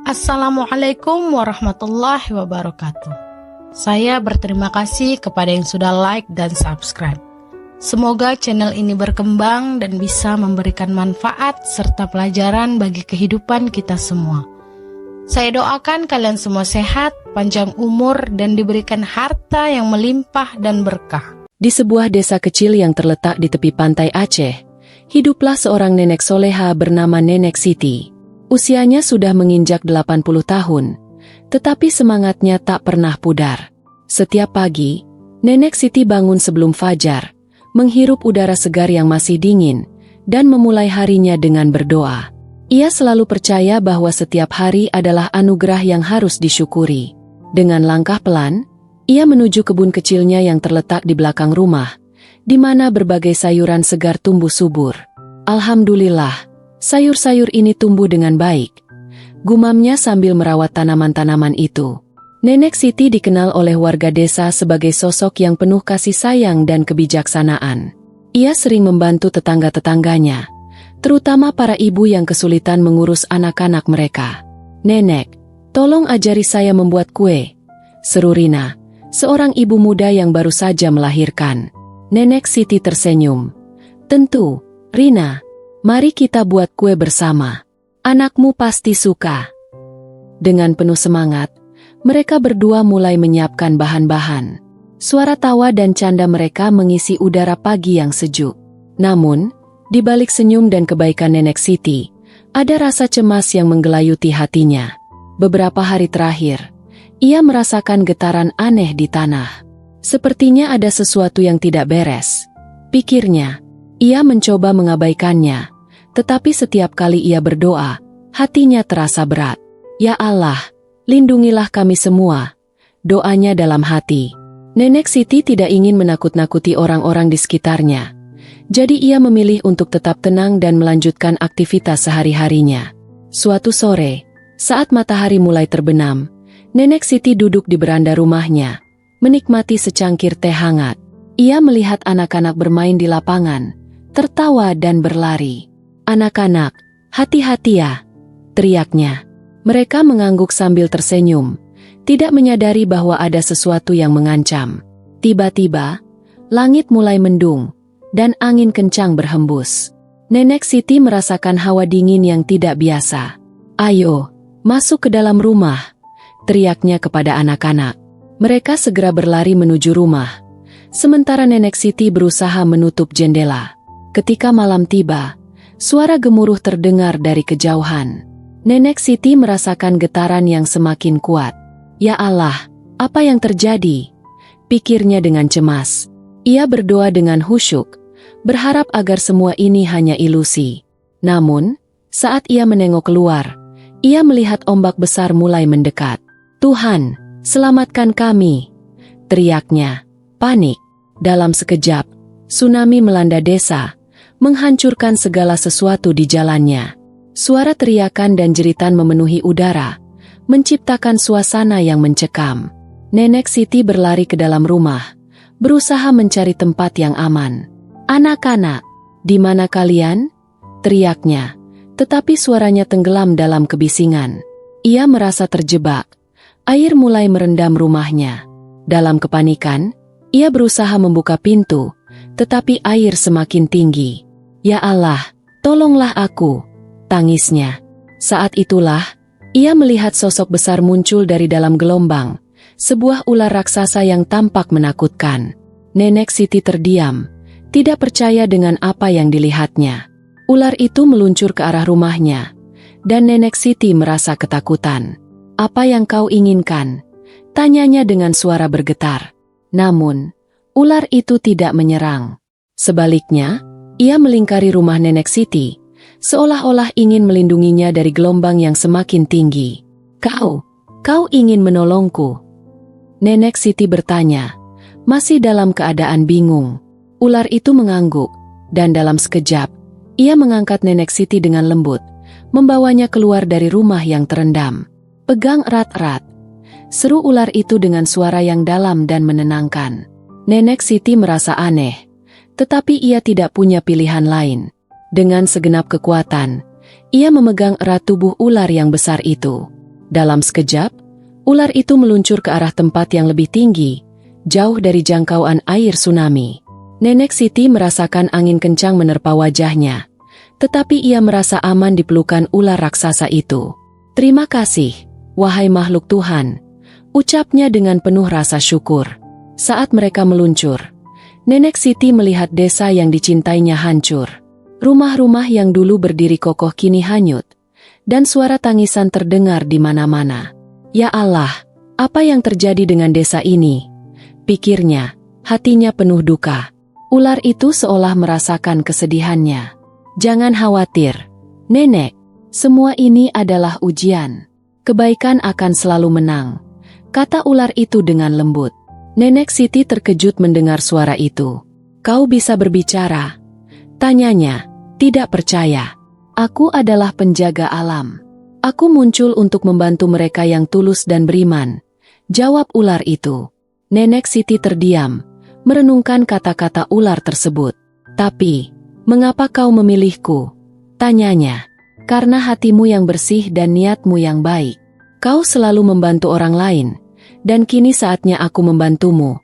Assalamualaikum warahmatullahi wabarakatuh. Saya berterima kasih kepada yang sudah like dan subscribe. Semoga channel ini berkembang dan bisa memberikan manfaat serta pelajaran bagi kehidupan kita semua. Saya doakan kalian semua sehat, panjang umur, dan diberikan harta yang melimpah dan berkah. Di sebuah desa kecil yang terletak di tepi pantai Aceh, hiduplah seorang nenek soleha bernama Nenek Siti. Usianya sudah menginjak 80 tahun, tetapi semangatnya tak pernah pudar. Setiap pagi, Nenek Siti bangun sebelum fajar, menghirup udara segar yang masih dingin, dan memulai harinya dengan berdoa. Ia selalu percaya bahwa setiap hari adalah anugerah yang harus disyukuri. Dengan langkah pelan, ia menuju kebun kecilnya yang terletak di belakang rumah, di mana berbagai sayuran segar tumbuh subur. Alhamdulillah, sayur-sayur ini tumbuh dengan baik, gumamnya sambil merawat tanaman-tanaman itu. Nenek Siti dikenal oleh warga desa sebagai sosok yang penuh kasih sayang dan kebijaksanaan. Ia sering membantu tetangga-tetangganya, terutama para ibu yang kesulitan mengurus anak-anak mereka. "Nenek, tolong ajari saya membuat kue," seru Rina, seorang ibu muda yang baru saja melahirkan. Nenek Siti tersenyum. "Tentu, Rina. Mari kita buat kue bersama. Anakmu pasti suka." Dengan penuh semangat, mereka berdua mulai menyiapkan bahan-bahan. Suara tawa dan canda mereka mengisi udara pagi yang sejuk. Namun, di balik senyum dan kebaikan Nenek Siti, ada rasa cemas yang menggelayuti hatinya. Beberapa hari terakhir, ia merasakan getaran aneh di tanah. Sepertinya ada sesuatu yang tidak beres, pikirnya. Ia mencoba mengabaikannya, tetapi setiap kali ia berdoa, hatinya terasa berat. "Ya Allah, lindungilah kami semua," doanya dalam hati. Nenek Siti tidak ingin menakut-nakuti orang-orang di sekitarnya, jadi ia memilih untuk tetap tenang dan melanjutkan aktivitas sehari-harinya. Suatu sore, saat matahari mulai terbenam, Nenek Siti duduk di beranda rumahnya, menikmati secangkir teh hangat. Ia melihat anak-anak bermain di lapangan, tertawa dan berlari. "Anak-anak, hati-hati ya," teriaknya. Mereka mengangguk sambil tersenyum, tidak menyadari bahwa ada sesuatu yang mengancam. Tiba-tiba, langit mulai mendung, dan angin kencang berhembus. Nenek Siti merasakan hawa dingin yang tidak biasa. "Ayo, masuk ke dalam rumah," teriaknya kepada anak-anak. Mereka segera berlari menuju rumah, sementara Nenek Siti berusaha menutup jendela. Ketika malam tiba, suara gemuruh terdengar dari kejauhan. Nenek Siti merasakan getaran yang semakin kuat. "Ya Allah, apa yang terjadi?" pikirnya dengan cemas. Ia berdoa dengan khusyuk, berharap agar semua ini hanya ilusi. Namun, saat ia menengok keluar, ia melihat ombak besar mulai mendekat. "Tuhan, selamatkan kami!" teriaknya. Panik. Dalam sekejap, tsunami melanda desa, menghancurkan segala sesuatu di jalannya. Suara teriakan dan jeritan memenuhi udara, menciptakan suasana yang mencekam. Nenek Siti berlari ke dalam rumah, berusaha mencari tempat yang aman. "Anak-anak, di mana kalian?" teriaknya, tetapi suaranya tenggelam dalam kebisingan. Ia merasa terjebak. Air mulai merendam rumahnya. Dalam kepanikan, ia berusaha membuka pintu, tetapi air semakin tinggi. "Ya Allah, tolonglah aku," tangisnya. Saat itulah, ia melihat sosok besar muncul dari dalam gelombang, sebuah ular raksasa yang tampak menakutkan. Nenek Siti terdiam, tidak percaya dengan apa yang dilihatnya. Ular itu meluncur ke arah rumahnya, dan Nenek Siti merasa ketakutan. "Apa yang kau inginkan?" tanyanya dengan suara bergetar. Namun, ular itu tidak menyerang. Sebaliknya, ia melingkari rumah Nenek Siti, seolah-olah ingin melindunginya dari gelombang yang semakin tinggi. Kau ingin menolongku?" Nenek Siti bertanya, masih dalam keadaan bingung. Ular itu mengangguk, dan dalam sekejap, ia mengangkat Nenek Siti dengan lembut, membawanya keluar dari rumah yang terendam. "Pegang erat-erat," seru ular itu dengan suara yang dalam dan menenangkan. Nenek Siti merasa aneh, tetapi ia tidak punya pilihan lain. Dengan segenap kekuatan, ia memegang erat tubuh ular yang besar itu. Dalam sekejap, ular itu meluncur ke arah tempat yang lebih tinggi, jauh dari jangkauan air tsunami. Nenek Siti merasakan angin kencang menerpa wajahnya, tetapi ia merasa aman di pelukan ular raksasa itu. "Terima kasih, wahai makhluk Tuhan," ucapnya dengan penuh rasa syukur. Saat mereka meluncur, Nenek Siti melihat desa yang dicintainya hancur. Rumah-rumah yang dulu berdiri kokoh kini hanyut, dan suara tangisan terdengar di mana-mana. "Ya Allah, apa yang terjadi dengan desa ini?" pikirnya, hatinya penuh duka. Ular itu seolah merasakan kesedihannya. "Jangan khawatir, Nenek, semua ini adalah ujian. Kebaikan akan selalu menang," kata ular itu dengan lembut. Nenek Siti terkejut mendengar suara itu. "Kau bisa berbicara?" tanyanya, tidak percaya. "Aku adalah penjaga alam. Aku muncul untuk membantu mereka yang tulus dan beriman," jawab ular itu. Nenek Siti terdiam, merenungkan kata-kata ular tersebut. "Tapi, mengapa kau memilihku?" tanyanya. "Karena hatimu yang bersih dan niatmu yang baik. Kau selalu membantu orang lain, dan kini saatnya aku membantumu,"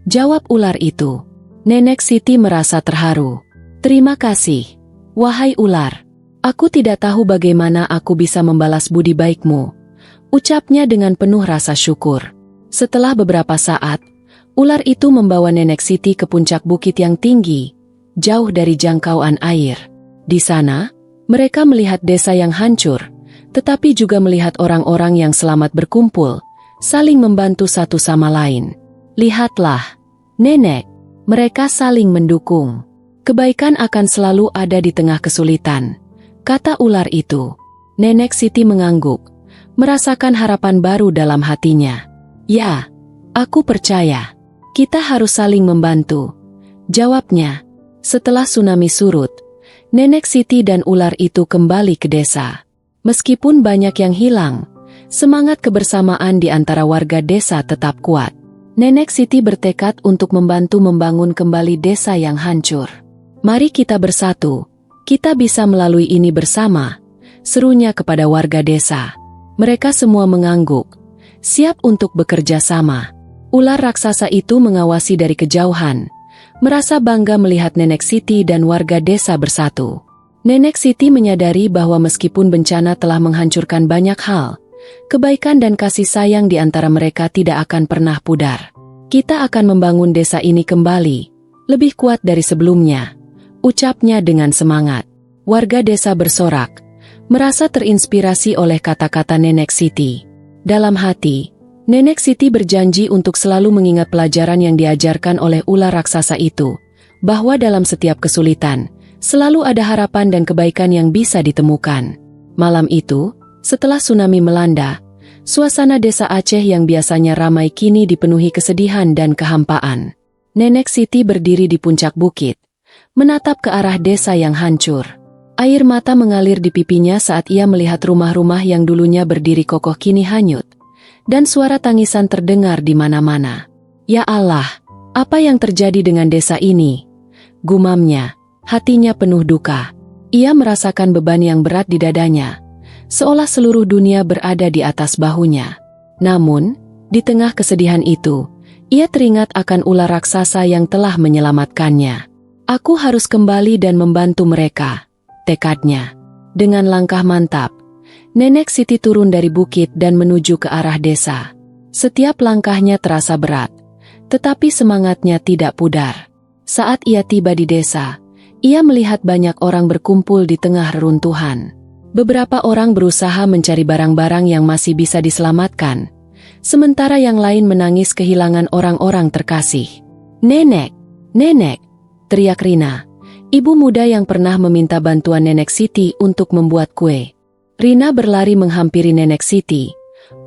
jawab ular itu. Nenek Siti merasa terharu. "Terima kasih, wahai ular. Aku tidak tahu bagaimana aku bisa membalas budi baikmu," ucapnya dengan penuh rasa syukur. Setelah beberapa saat, ular itu membawa Nenek Siti ke puncak bukit yang tinggi, jauh dari jangkauan air. Di sana, mereka melihat desa yang hancur, tetapi juga melihat orang-orang yang selamat berkumpul, saling membantu satu sama lain. "Lihatlah, Nenek, mereka saling mendukung. Kebaikan akan selalu ada di tengah kesulitan," kata ular itu. Nenek Siti mengangguk, merasakan harapan baru dalam hatinya. "Ya, aku percaya. Kita harus saling membantu," jawabnya. Setelah tsunami surut, Nenek Siti dan ular itu kembali ke desa. Meskipun banyak yang hilang, semangat kebersamaan di antara warga desa tetap kuat. Nenek Siti bertekad untuk membantu membangun kembali desa yang hancur. "Mari kita bersatu, kita bisa melalui ini bersama," serunya kepada warga desa. Mereka semua mengangguk, siap untuk bekerja sama. Ular raksasa itu mengawasi dari kejauhan, merasa bangga melihat Nenek Siti dan warga desa bersatu. Nenek Siti menyadari bahwa meskipun bencana telah menghancurkan banyak hal, kebaikan dan kasih sayang di antara mereka tidak akan pernah pudar. "Kita akan membangun desa ini kembali, lebih kuat dari sebelumnya," ucapnya dengan semangat. Warga desa bersorak, merasa terinspirasi oleh kata-kata Nenek Siti. Dalam hati, Nenek Siti berjanji untuk selalu mengingat pelajaran yang diajarkan oleh ular raksasa itu, bahwa dalam setiap kesulitan, selalu ada harapan dan kebaikan yang bisa ditemukan. Malam itu, setelah tsunami melanda, suasana desa Aceh yang biasanya ramai kini dipenuhi kesedihan dan kehampaan. Nenek Siti berdiri di puncak bukit, menatap ke arah desa yang hancur. Air mata mengalir di pipinya saat ia melihat rumah-rumah yang dulunya berdiri kokoh kini hanyut, dan suara tangisan terdengar di mana-mana. "Ya Allah, apa yang terjadi dengan desa ini?" gumamnya, hatinya penuh duka. Ia merasakan beban yang berat di dadanya, seolah seluruh dunia berada di atas bahunya. Namun, di tengah kesedihan itu, ia teringat akan ular raksasa yang telah menyelamatkannya. "Aku harus kembali dan membantu mereka," tekadnya. Dengan langkah mantap, Nenek Siti turun dari bukit dan menuju ke arah desa. Setiap langkahnya terasa berat, tetapi semangatnya tidak pudar. Saat ia tiba di desa, ia melihat banyak orang berkumpul di tengah reruntuhan. Beberapa orang berusaha mencari barang-barang yang masih bisa diselamatkan, sementara yang lain menangis kehilangan orang-orang terkasih. "Nenek, Nenek!" teriak Rina, ibu muda yang pernah meminta bantuan Nenek Siti untuk membuat kue. Rina berlari menghampiri Nenek Siti,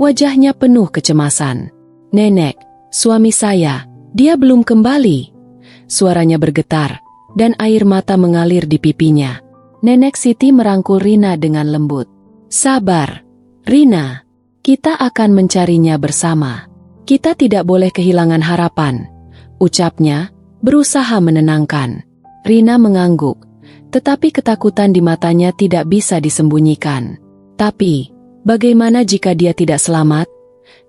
wajahnya penuh kecemasan. "Nenek, suami saya, dia belum kembali." Suaranya bergetar, dan air mata mengalir di pipinya. Nenek Siti merangkul Rina dengan lembut. "Sabar, Rina. Kita akan mencarinya bersama. Kita tidak boleh kehilangan harapan," ucapnya, berusaha menenangkan. Rina mengangguk, tetapi ketakutan di matanya tidak bisa disembunyikan. "Tapi, Bagaimana jika dia tidak selamat?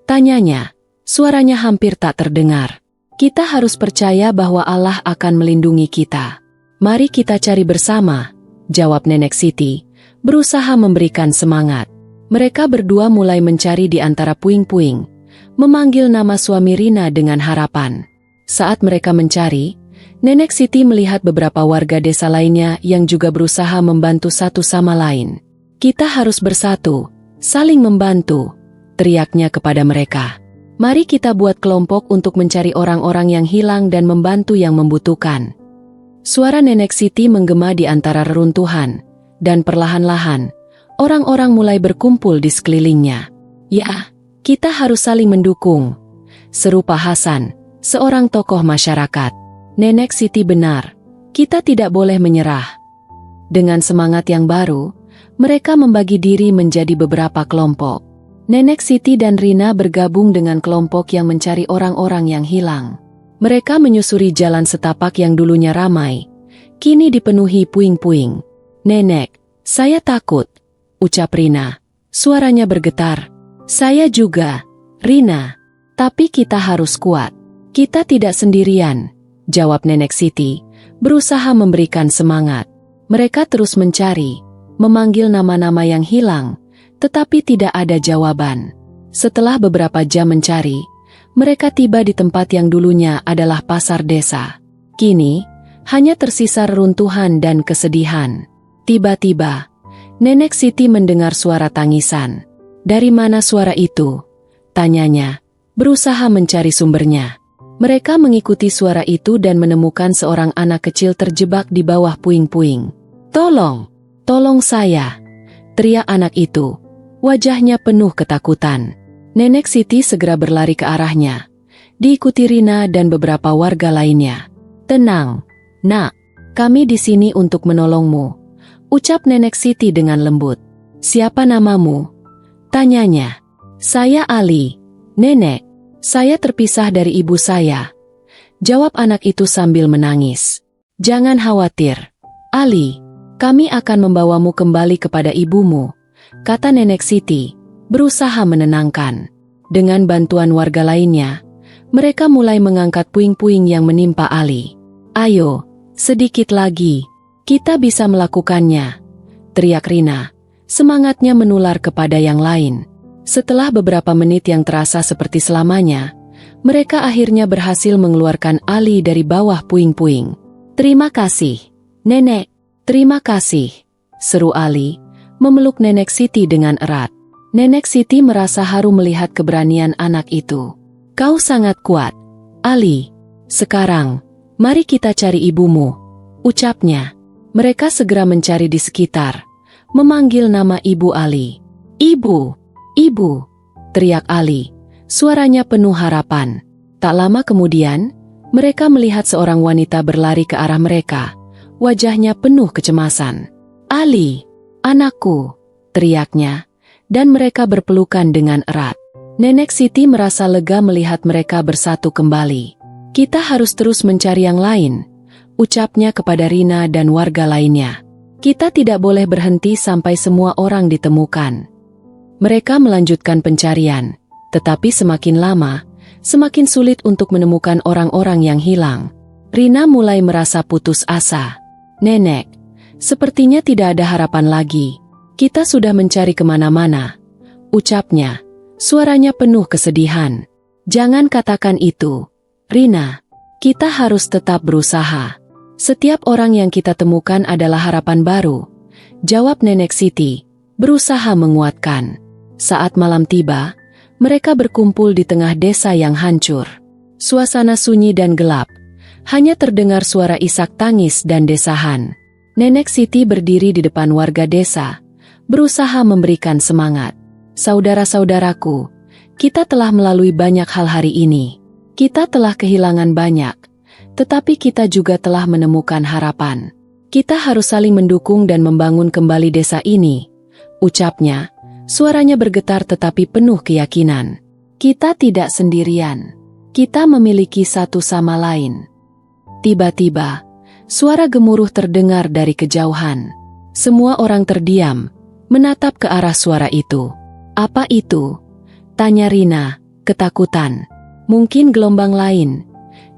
Tanyanya. Suaranya hampir tak terdengar. Kita harus percaya bahwa Allah akan melindungi kita. Mari kita cari bersama, jawab Nenek Siti, berusaha memberikan semangat. Mereka berdua mulai mencari di antara puing-puing, memanggil nama suami Rina dengan harapan. Saat mereka mencari, Nenek Siti melihat beberapa warga desa lainnya yang juga berusaha membantu satu sama lain. Kita harus bersatu, saling membantu, teriaknya kepada mereka. Mari kita buat kelompok untuk mencari orang-orang yang hilang dan membantu yang membutuhkan. Suara Nenek Siti menggema di antara reruntuhan, dan perlahan-lahan, orang-orang mulai berkumpul di sekelilingnya. Ya, kita harus saling mendukung, seru Pak Hasan, seorang tokoh masyarakat. Nenek Siti benar, kita tidak boleh menyerah. Dengan semangat yang baru, mereka membagi diri menjadi beberapa kelompok. Nenek Siti dan Rina bergabung dengan kelompok yang mencari orang-orang yang hilang. Mereka menyusuri jalan setapak yang dulunya ramai, kini dipenuhi puing-puing. Nenek, saya takut, ucap Rina. Suaranya bergetar. Saya juga, Rina. Tapi kita harus kuat. Kita tidak sendirian, jawab Nenek Siti, berusaha memberikan semangat. Mereka terus mencari, memanggil nama-nama yang hilang, tetapi tidak ada jawaban. Setelah beberapa jam mencari, mereka tiba di tempat yang dulunya adalah pasar desa. Kini, hanya tersisa reruntuhan dan kesedihan. Tiba-tiba, Nenek Siti mendengar suara tangisan. Dari mana suara itu? Tanyanya, berusaha mencari sumbernya. Mereka mengikuti suara itu dan menemukan seorang anak kecil terjebak di bawah puing-puing. Tolong! Tolong saya! Teriak anak itu. Wajahnya penuh ketakutan. Nenek Siti segera berlari ke arahnya, diikuti Rina dan beberapa warga lainnya. Tenang, nak, kami di sini untuk menolongmu, ucap Nenek Siti dengan lembut. Siapa namamu? Tanyanya. Saya Ali, Nenek. Saya terpisah dari ibu saya, jawab anak itu sambil menangis. Jangan khawatir, Ali, kami akan membawamu kembali kepada ibumu, kata Nenek Siti, berusaha menenangkan. Dengan bantuan warga lainnya, mereka mulai mengangkat puing-puing yang menimpa Ali. Ayo, sedikit lagi, kita bisa melakukannya, teriak Rina. Semangatnya menular kepada yang lain. Setelah beberapa menit yang terasa seperti selamanya, mereka akhirnya berhasil mengeluarkan Ali dari bawah puing-puing. Terima kasih, Nenek, terima kasih, seru Ali, memeluk Nenek Siti dengan erat. Nenek Siti merasa haru melihat keberanian anak itu. Kau sangat kuat, Ali. Sekarang, mari kita cari ibumu, ucapnya. Mereka segera mencari di sekitar, memanggil nama ibu Ali. Ibu! Ibu! Teriak Ali, suaranya penuh harapan. Tak lama kemudian, mereka melihat seorang wanita berlari ke arah mereka, wajahnya penuh kecemasan. Ali! Anakku! Teriaknya, dan mereka berpelukan dengan erat. Nenek Siti merasa lega melihat mereka bersatu kembali. Kita harus terus mencari yang lain, ucapnya kepada Rina dan warga lainnya. Kita tidak boleh berhenti sampai semua orang ditemukan. Mereka melanjutkan pencarian, tetapi semakin lama, semakin sulit untuk menemukan orang-orang yang hilang. Rina mulai merasa putus asa. Nenek, sepertinya tidak ada harapan lagi. Kita sudah mencari kemana-mana, ucapnya. Suaranya penuh kesedihan. Jangan katakan itu, Rina. Kita harus tetap berusaha. Setiap orang yang kita temukan adalah harapan baru, jawab Nenek Siti, berusaha menguatkan. Saat malam tiba, mereka berkumpul di tengah desa yang hancur. Suasana sunyi dan gelap, hanya terdengar suara isak tangis dan desahan. Nenek Siti berdiri di depan warga desa, berusaha memberikan semangat. Saudara-saudaraku, kita telah melalui banyak hal hari ini. Kita telah kehilangan banyak, tetapi kita juga telah menemukan harapan. Kita harus saling mendukung dan membangun kembali desa ini, ucapnya. Suaranya bergetar tetapi penuh keyakinan. Kita tidak sendirian. Kita memiliki satu sama lain. Tiba-tiba, suara gemuruh terdengar dari kejauhan. Semua orang terdiam, menatap ke arah suara itu. Apa itu? Tanya Rina, ketakutan. Mungkin gelombang lain,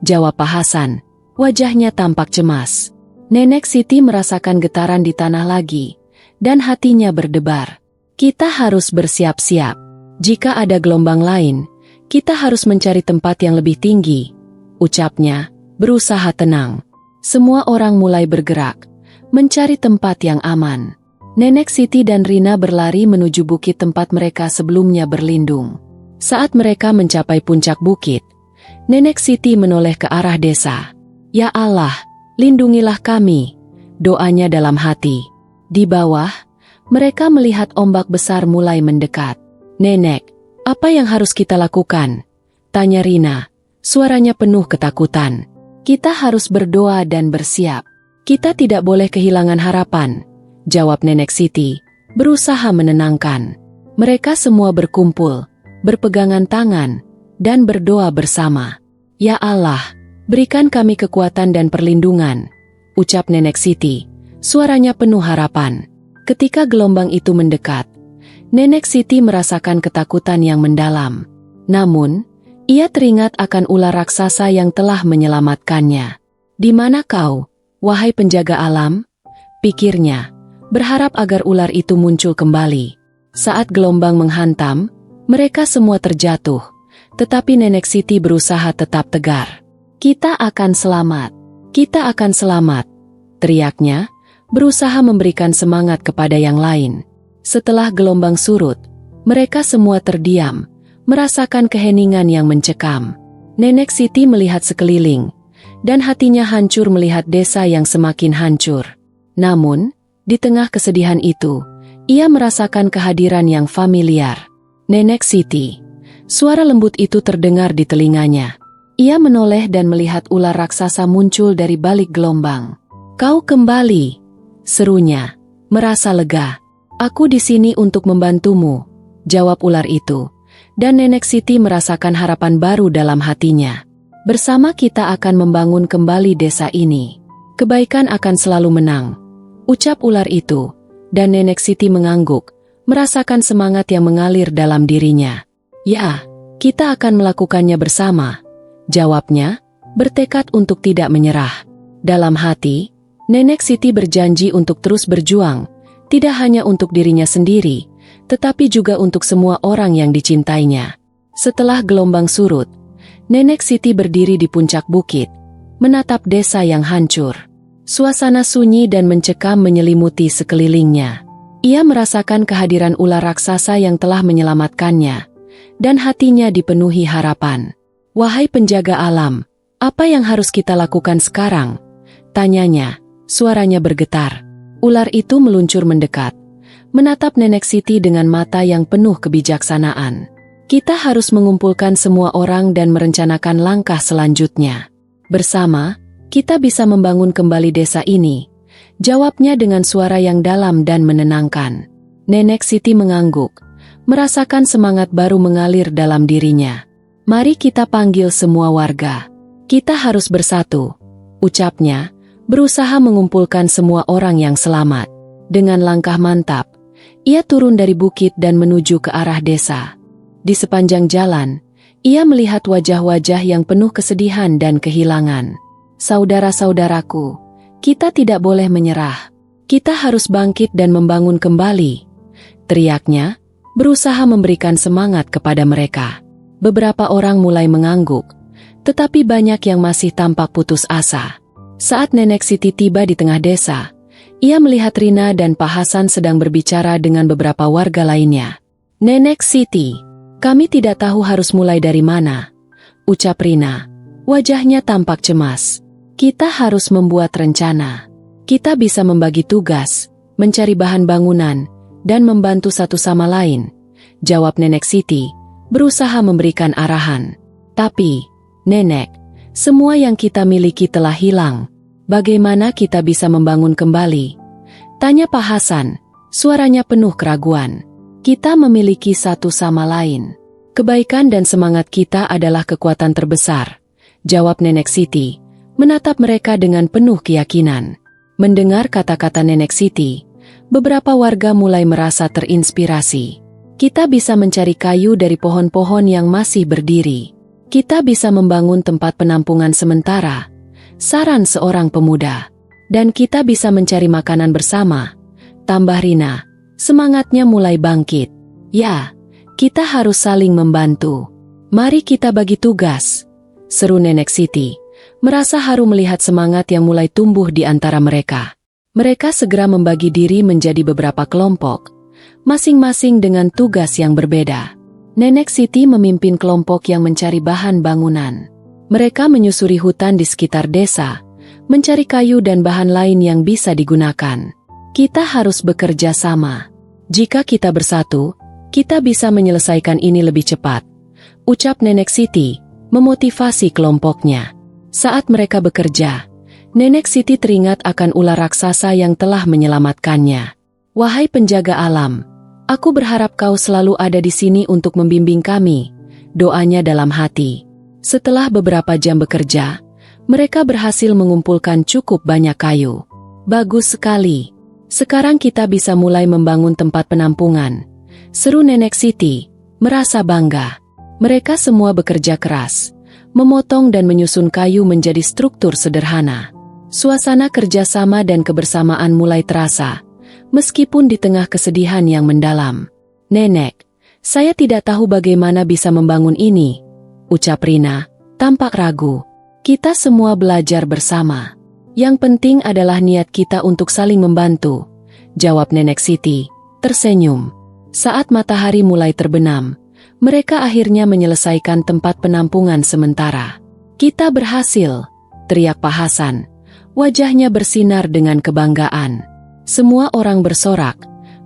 jawab Pak Hasan, wajahnya tampak cemas. Nenek Siti merasakan getaran di tanah lagi, dan hatinya berdebar. Kita harus bersiap-siap. Jika ada gelombang lain, kita harus mencari tempat yang lebih tinggi, ucapnya, berusaha tenang. Semua orang mulai bergerak, mencari tempat yang aman. Nenek Siti dan Rina berlari menuju bukit tempat mereka sebelumnya berlindung. Saat mereka mencapai puncak bukit, Nenek Siti menoleh ke arah desa. Ya Allah, lindungilah kami, doanya dalam hati. Di bawah, mereka melihat ombak besar mulai mendekat. Nenek, apa yang harus kita lakukan? Tanya Rina, suaranya penuh ketakutan. Kita harus berdoa dan bersiap. Kita tidak boleh kehilangan harapan, jawab Nenek Siti, berusaha menenangkan. Mereka semua berkumpul, berpegangan tangan, dan berdoa bersama. Ya Allah, berikan kami kekuatan dan perlindungan, ucap Nenek Siti, suaranya penuh harapan. Ketika gelombang itu mendekat, Nenek Siti merasakan ketakutan yang mendalam. Namun, ia teringat akan ular raksasa yang telah menyelamatkannya. Di mana kau, wahai penjaga alam? Pikirnya, berharap agar ular itu muncul kembali. Saat gelombang menghantam, mereka semua terjatuh, tetapi Nenek Siti berusaha tetap tegar. Kita akan selamat, kita akan selamat, teriaknya, berusaha memberikan semangat kepada yang lain. Setelah gelombang surut, mereka semua terdiam, merasakan keheningan yang mencekam. Nenek Siti melihat sekeliling, dan hatinya hancur melihat desa yang semakin hancur. Namun, di tengah kesedihan itu, ia merasakan kehadiran yang familiar. Nenek Siti. Suara lembut itu terdengar di telinganya. Ia menoleh dan melihat ular raksasa muncul dari balik gelombang. Kau kembali, serunya, merasa lega. Aku di sini untuk membantumu, jawab ular itu. Dan Nenek Siti merasakan harapan baru dalam hatinya. Bersama kita akan membangun kembali desa ini. Kebaikan akan selalu menang, ucap ular itu, dan Nenek Siti mengangguk, merasakan semangat yang mengalir dalam dirinya. Ya, kita akan melakukannya bersama, jawabnya, bertekad untuk tidak menyerah. Dalam hati, Nenek Siti berjanji untuk terus berjuang, tidak hanya untuk dirinya sendiri, tetapi juga untuk semua orang yang dicintainya. Setelah gelombang surut, Nenek Siti berdiri di puncak bukit, menatap desa yang hancur. Suasana sunyi dan mencekam menyelimuti sekelilingnya. Ia merasakan kehadiran ular raksasa yang telah menyelamatkannya, dan hatinya dipenuhi harapan. Wahai penjaga alam, apa yang harus kita lakukan sekarang? Tanyanya, suaranya bergetar. Ular itu meluncur mendekat, menatap Nenek Siti dengan mata yang penuh kebijaksanaan. Kita harus mengumpulkan semua orang dan merencanakan langkah selanjutnya. Bersama, kita bisa membangun kembali desa ini, jawabnya dengan suara yang dalam dan menenangkan. Nenek Siti mengangguk, merasakan semangat baru mengalir dalam dirinya. Mari kita panggil semua warga. Kita harus bersatu, ucapnya, berusaha mengumpulkan semua orang yang selamat. Dengan langkah mantap, ia turun dari bukit dan menuju ke arah desa. Di sepanjang jalan, ia melihat wajah-wajah yang penuh kesedihan dan kehilangan. Saudara-saudaraku, kita tidak boleh menyerah. Kita harus bangkit dan membangun kembali, teriaknya, berusaha memberikan semangat kepada mereka. Beberapa orang mulai mengangguk, tetapi banyak yang masih tampak putus asa. Saat Nenek Siti tiba di tengah desa, ia melihat Rina dan Pak Hasan sedang berbicara dengan beberapa warga lainnya. Nenek Siti, kami tidak tahu harus mulai dari mana, ucap Rina. Wajahnya tampak cemas. Kita harus membuat rencana. Kita bisa membagi tugas, mencari bahan bangunan, dan membantu satu sama lain, jawab Nenek Siti, berusaha memberikan arahan. Tapi, Nenek, semua yang kita miliki telah hilang. Bagaimana kita bisa membangun kembali? Tanya Pak Hasan, suaranya penuh keraguan. Kita memiliki satu sama lain. Kebaikan dan semangat kita adalah kekuatan terbesar, jawab Nenek Siti, menatap mereka dengan penuh keyakinan. Mendengar kata-kata Nenek Siti, beberapa warga mulai merasa terinspirasi. Kita bisa mencari kayu dari pohon-pohon yang masih berdiri. Kita bisa membangun tempat penampungan sementara, saran seorang pemuda. Dan kita bisa mencari makanan bersama, tambah Rina. Semangatnya mulai bangkit. Ya, kita harus saling membantu. Mari kita bagi tugas, seru Nenek Siti, merasa haru melihat semangat yang mulai tumbuh di antara mereka. Mereka segera membagi diri menjadi beberapa kelompok, masing-masing dengan tugas yang berbeda. Nenek Siti memimpin kelompok yang mencari bahan bangunan. Mereka menyusuri hutan di sekitar desa, mencari kayu dan bahan lain yang bisa digunakan. Kita harus bekerja sama. Jika kita bersatu, kita bisa menyelesaikan ini lebih cepat, ucap Nenek Siti, memotivasi kelompoknya. Saat mereka bekerja, Nenek Siti teringat akan ular raksasa yang telah menyelamatkannya. Wahai penjaga alam, aku berharap kau selalu ada di sini untuk membimbing kami, doanya dalam hati. Setelah beberapa jam bekerja, mereka berhasil mengumpulkan cukup banyak kayu. Bagus sekali. Sekarang kita bisa mulai membangun tempat penampungan, seru Nenek Siti, merasa bangga. Mereka semua bekerja keras, memotong dan menyusun kayu menjadi struktur sederhana. Suasana kerjasama dan kebersamaan mulai terasa, meskipun di tengah kesedihan yang mendalam. Nenek, saya tidak tahu bagaimana bisa membangun ini, ucap Rina, tampak ragu. Kita semua belajar bersama. Yang penting adalah niat kita untuk saling membantu, jawab Nenek Siti, tersenyum. Saat matahari mulai terbenam, mereka akhirnya menyelesaikan tempat penampungan sementara. Kita berhasil, teriak Pak Hasan. Wajahnya bersinar dengan kebanggaan. Semua orang bersorak,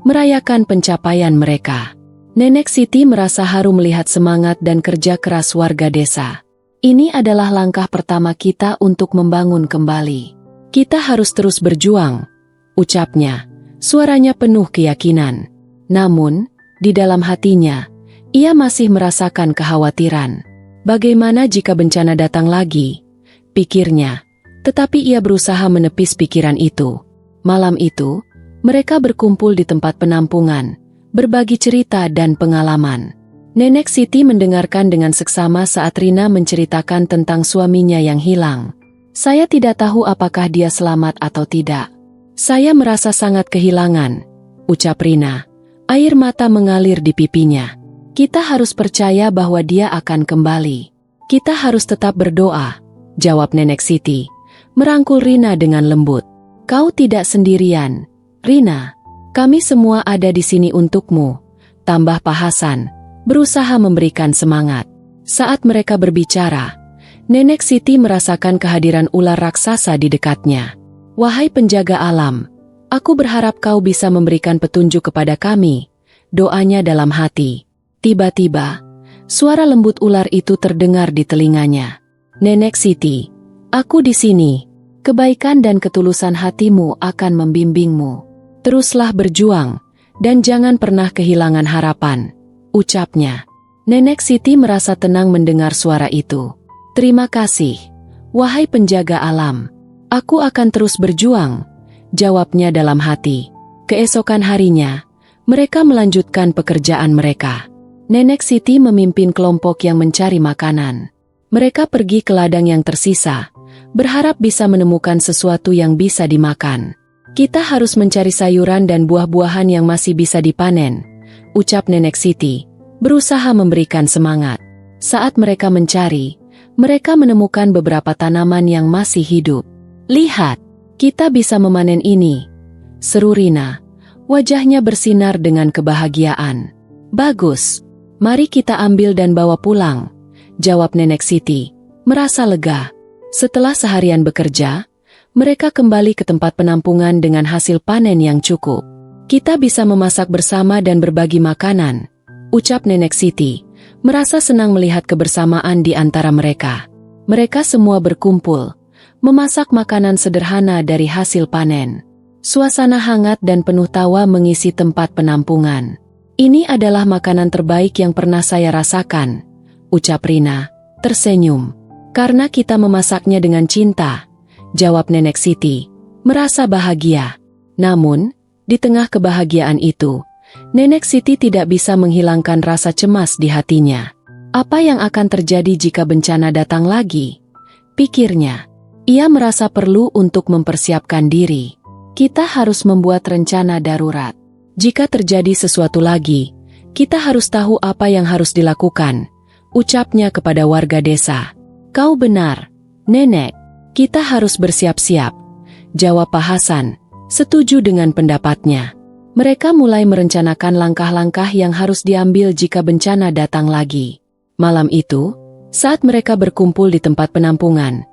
merayakan pencapaian mereka. Nenek Siti merasa haru melihat semangat dan kerja keras warga desa. Ini adalah langkah pertama kita untuk membangun kembali. Kita harus terus berjuang, ucapnya. Suaranya penuh keyakinan. Namun, di dalam hatinya, ia masih merasakan kekhawatiran. Bagaimana jika bencana datang lagi? Pikirnya. Tetapi ia berusaha menepis pikiran itu. Malam itu, mereka berkumpul di tempat penampungan, berbagi cerita dan pengalaman. Nenek Siti mendengarkan dengan seksama saat Rina menceritakan tentang suaminya yang hilang. Saya tidak tahu apakah dia selamat atau tidak. Saya merasa sangat kehilangan, ucap Rina. Air mata mengalir di pipinya. Kita harus percaya bahwa dia akan kembali. Kita harus tetap berdoa, jawab Nenek Siti. Merangkul Rina dengan lembut. Kau tidak sendirian, Rina. Kami semua ada di sini untukmu, tambah Pak Hasan, berusaha memberikan semangat. Saat mereka berbicara, Nenek Siti merasakan kehadiran ular raksasa di dekatnya. Wahai penjaga alam, aku berharap kau bisa memberikan petunjuk kepada kami, doanya dalam hati. Tiba-tiba, suara lembut ular itu terdengar di telinganya. Nenek Siti, aku di sini. Kebaikan dan ketulusan hatimu akan membimbingmu. Teruslah berjuang, dan jangan pernah kehilangan harapan, ucapnya. Nenek Siti merasa tenang mendengar suara itu. Terima kasih, wahai penjaga alam. Aku akan terus berjuang, jawabnya dalam hati. Keesokan harinya, mereka melanjutkan pekerjaan mereka. Nenek Siti memimpin kelompok yang mencari makanan. Mereka pergi ke ladang yang tersisa, berharap bisa menemukan sesuatu yang bisa dimakan. Kita harus mencari sayuran dan buah-buahan yang masih bisa dipanen, ucap Nenek Siti, berusaha memberikan semangat. Saat mereka mencari, mereka menemukan beberapa tanaman yang masih hidup. Lihat, kita bisa memanen ini, seru Rina. Wajahnya bersinar dengan kebahagiaan. Bagus, mari kita ambil dan bawa pulang, jawab Nenek Siti, merasa lega. Setelah seharian bekerja, mereka kembali ke tempat penampungan dengan hasil panen yang cukup. Kita bisa memasak bersama dan berbagi makanan, ucap Nenek Siti, merasa senang melihat kebersamaan di antara mereka. Mereka semua berkumpul, memasak makanan sederhana dari hasil panen. Suasana hangat dan penuh tawa mengisi tempat penampungan. Ini adalah makanan terbaik yang pernah saya rasakan, ucap Rina, tersenyum. Karena kita memasaknya dengan cinta, jawab Nenek Siti, merasa bahagia. Namun, di tengah kebahagiaan itu, Nenek Siti tidak bisa menghilangkan rasa cemas di hatinya. Apa yang akan terjadi jika bencana datang lagi? Pikirnya. Ia merasa perlu untuk mempersiapkan diri. Kita harus membuat rencana darurat. Jika terjadi sesuatu lagi, kita harus tahu apa yang harus dilakukan, ucapnya kepada warga desa. Kau benar, Nenek. Kita harus bersiap-siap, jawab Pak Hasan, setuju dengan pendapatnya. Mereka mulai merencanakan langkah-langkah yang harus diambil jika bencana datang lagi. Malam itu, saat mereka berkumpul di tempat penampungan,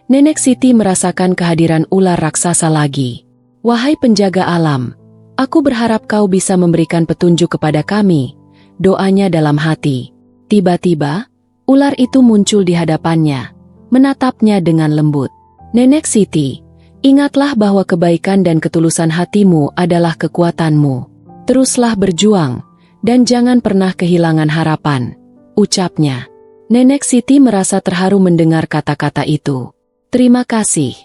Nenek Siti merasakan kehadiran ular raksasa lagi. Wahai penjaga alam, aku berharap kau bisa memberikan petunjuk kepada kami, doanya dalam hati. Tiba-tiba, ular itu muncul di hadapannya, menatapnya dengan lembut. Nenek Siti, ingatlah bahwa kebaikan dan ketulusan hatimu adalah kekuatanmu. Teruslah berjuang, dan jangan pernah kehilangan harapan, ucapnya. Nenek Siti merasa terharu mendengar kata-kata itu. Terima kasih,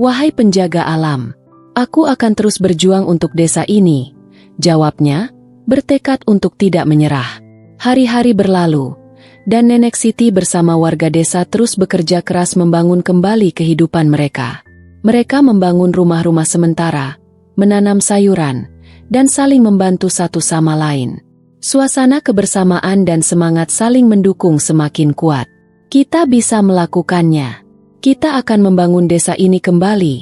wahai penjaga alam. Aku akan terus berjuang untuk desa ini, jawabnya, bertekad untuk tidak menyerah. Hari-hari berlalu, dan Nenek Siti bersama warga desa terus bekerja keras membangun kembali kehidupan mereka. Mereka membangun rumah-rumah sementara, menanam sayuran, dan saling membantu satu sama lain. Suasana kebersamaan dan semangat saling mendukung semakin kuat. Kita bisa melakukannya. Kita akan membangun desa ini kembali,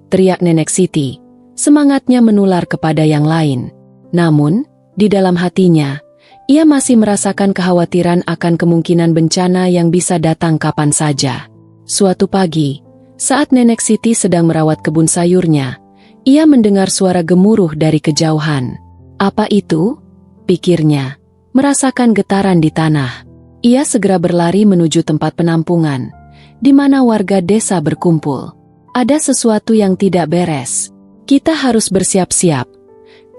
teriak Nenek Siti. Semangatnya menular kepada yang lain. Namun, di dalam hatinya, ia masih merasakan kekhawatiran akan kemungkinan bencana yang bisa datang kapan saja. Suatu pagi, saat Nenek Siti sedang merawat kebun sayurnya, ia mendengar suara gemuruh dari kejauhan. Apa itu? Pikirnya, merasakan getaran di tanah. Ia segera berlari menuju tempat penampungan, di mana warga desa berkumpul. Ada sesuatu yang tidak beres. Kita harus bersiap-siap,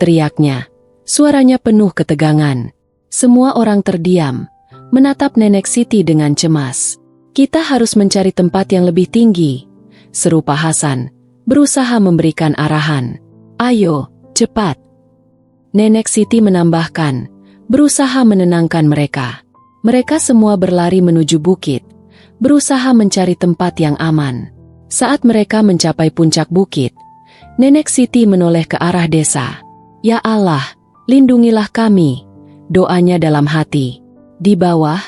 teriaknya. Suaranya penuh ketegangan. Semua orang terdiam, menatap Nenek Siti dengan cemas. Kita harus mencari tempat yang lebih tinggi, seru Pak Hasan, berusaha memberikan arahan. Ayo, cepat. Nenek Siti menambahkan, berusaha menenangkan mereka. Mereka semua berlari menuju bukit, berusaha mencari tempat yang aman. Saat mereka mencapai puncak bukit, Nenek Siti menoleh ke arah desa. Ya Allah, lindungilah kami, doanya dalam hati. Di bawah,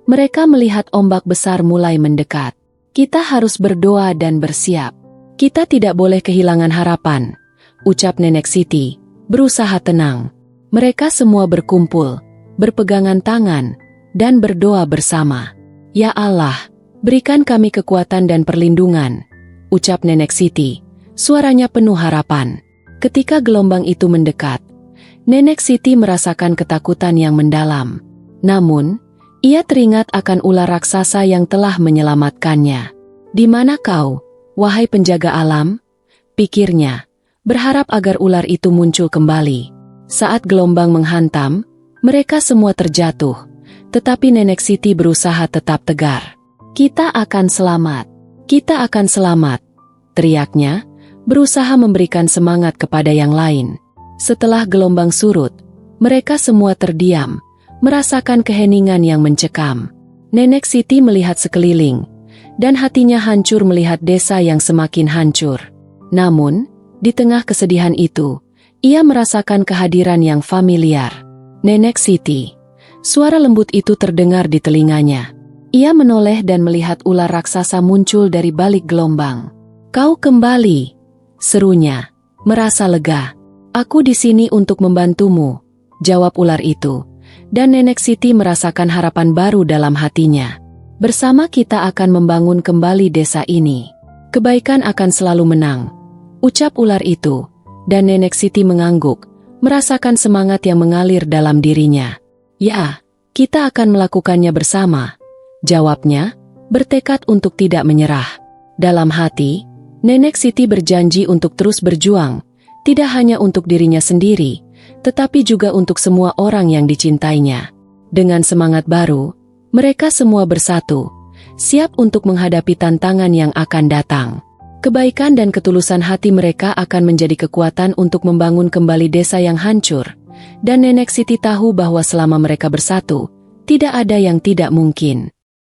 mereka melihat ombak besar mulai mendekat. Kita harus berdoa dan bersiap. Kita tidak boleh kehilangan harapan, ucap Nenek Siti, berusaha tenang. Mereka semua berkumpul, berpegangan tangan, dan berdoa bersama. Ya Allah, berikan kami kekuatan dan perlindungan, ucap Nenek Siti, suaranya penuh harapan. Ketika gelombang itu mendekat, Nenek Siti merasakan ketakutan yang mendalam. Namun, ia teringat akan ular raksasa yang telah menyelamatkannya. Di mana kau, wahai penjaga alam? Pikirnya, berharap agar ular itu muncul kembali. Saat gelombang menghantam, mereka semua terjatuh, tetapi Nenek Siti berusaha tetap tegar. Kita akan selamat. Kita akan selamat, teriaknya, berusaha memberikan semangat kepada yang lain. Setelah gelombang surut, mereka semua terdiam, merasakan keheningan yang mencekam. Nenek Siti melihat sekeliling, dan hatinya hancur melihat desa yang semakin hancur. Namun, di tengah kesedihan itu, ia merasakan kehadiran yang familiar. Nenek Siti. Suara lembut itu terdengar di telinganya. Ia menoleh dan melihat ular raksasa muncul dari balik gelombang. Kau kembali, serunya, merasa lega. Aku di sini untuk membantumu, jawab ular itu. Dan Nenek Siti merasakan harapan baru dalam hatinya. Bersama kita akan membangun kembali desa ini. Kebaikan akan selalu menang, ucap ular itu. Dan Nenek Siti mengangguk, merasakan semangat yang mengalir dalam dirinya. Ya, kita akan melakukannya bersama, jawabnya, bertekad untuk tidak menyerah. Dalam hati, Nenek Siti berjanji untuk terus berjuang, tidak hanya untuk dirinya sendiri, tetapi juga untuk semua orang yang dicintainya. Dengan semangat baru, mereka semua bersatu, siap untuk menghadapi tantangan yang akan datang. Kebaikan dan ketulusan hati mereka akan menjadi kekuatan untuk membangun kembali desa yang hancur, Dan Nenek Siti tahu bahwa selama mereka bersatu, tidak ada yang tidak mungkin.